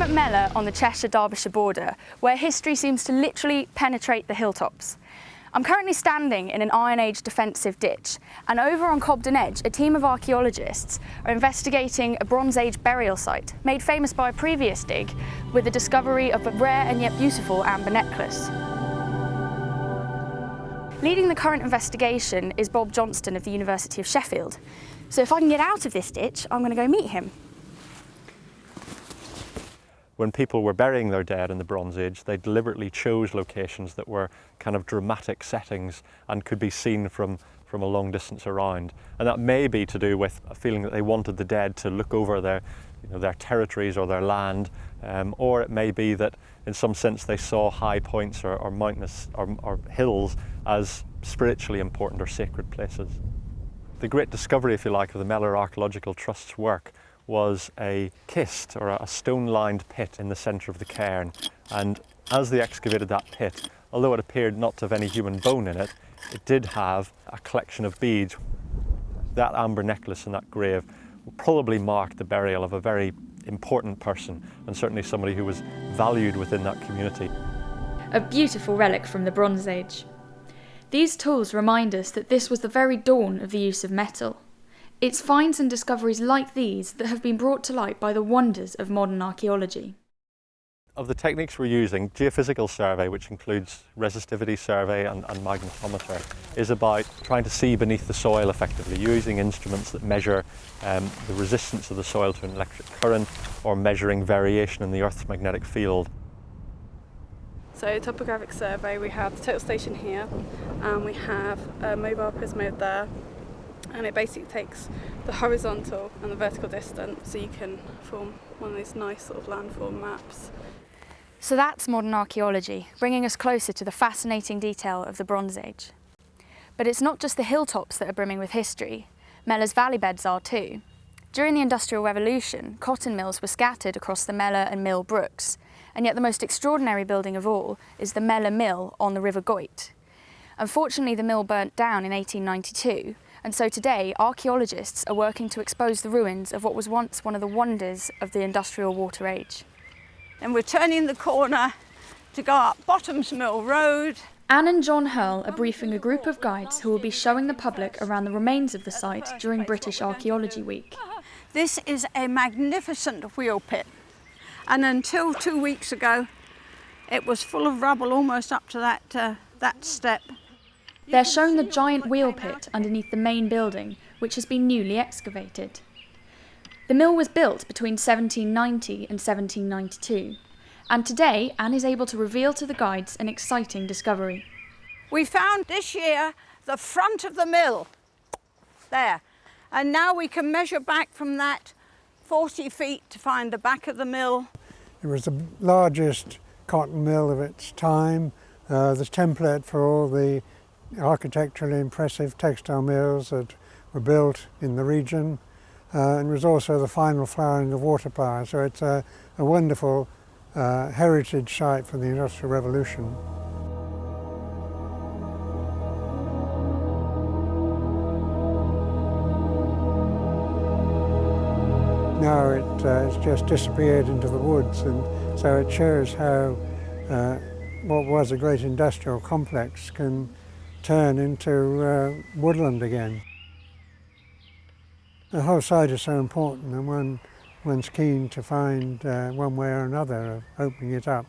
I'm at Mellor on the Cheshire-Derbyshire border, where history seems to literally penetrate the hilltops. I'm currently standing in an Iron Age defensive ditch, and over on Cobden Edge, a team of archaeologists are investigating a Bronze Age burial site, made famous by a previous dig, with the discovery of a rare and yet beautiful amber necklace. Leading the current investigation is Bob Johnston of the University of Sheffield. So if I can get out of this ditch, I'm going to go meet him. When people were burying their dead in the Bronze Age, they deliberately chose locations that were kind of dramatic settings and could be seen from a long distance around. And that may be to do with a feeling that they wanted the dead to look over their territories or their land, or it may be that in some sense they saw high points or mountainous or hills as spiritually important or sacred places. The great discovery, if you like, of the Mellor Archaeological Trust's work was a kist, or a stone-lined pit in the centre of the cairn. And as they excavated that pit, although it appeared not to have any human bone in it, it did have a collection of beads. That amber necklace in that grave probably marked the burial of a very important person, and certainly somebody who was valued within that community. A beautiful relic from the Bronze Age. These tools remind us that this was the very dawn of the use of metal. It's finds and discoveries like these that have been brought to light by the wonders of modern archaeology. Of the techniques we're using, geophysical survey, which includes resistivity survey and magnetometer, is about trying to see beneath the soil effectively, using instruments that measure the resistance of the soil to an electric current, or measuring variation in the Earth's magnetic field. So topographic survey, we have the total station here, and we have a mobile prismode there. And it basically takes the horizontal and the vertical distance, so you can form one of those nice sort of landform maps. So that's modern archaeology, bringing us closer to the fascinating detail of the Bronze Age. But it's not just the hilltops that are brimming with history. Mellor's valley beds are too. During the Industrial Revolution, cotton mills were scattered across the Mellor and Mill brooks, and yet the most extraordinary building of all is the Mellor Mill on the River Goyt. Unfortunately, the mill burnt down in 1892, and so today archaeologists are working to expose the ruins of what was once one of the wonders of the industrial water age. And we're turning the corner to go up Bottoms Mill Road. Anne and John Hurl are briefing a group of guides who will be showing the public around the remains of the site during British Archaeology Week. This is a magnificent wheel pit, and until 2 weeks ago it was full of rubble almost up to that step. They're shown the giant wheel pit underneath the main building, which has been newly excavated. The mill was built between 1790 and 1792, and today Anne is able to reveal to the guides an exciting discovery. We found this year the front of the mill, there, and now we can measure back from that 40 feet to find the back of the mill. It was the largest cotton mill of its time, the template for all the architecturally impressive textile mills that were built in the region, and was also the final flowering of water power. So it's a wonderful heritage site for the Industrial Revolution. Now it's just disappeared into the woods, and so it shows how what was a great industrial complex can turn into woodland again. The whole site is so important, and one's keen to find one way or another of opening it up.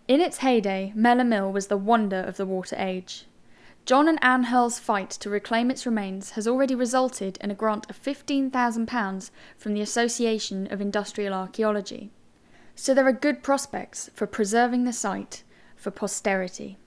In its heyday, Mellor Mill was the wonder of the water age. John and Anne Hurl's fight to reclaim its remains has already resulted in a grant of £15,000 from the Association of Industrial Archaeology. So there are good prospects for preserving the site for posterity.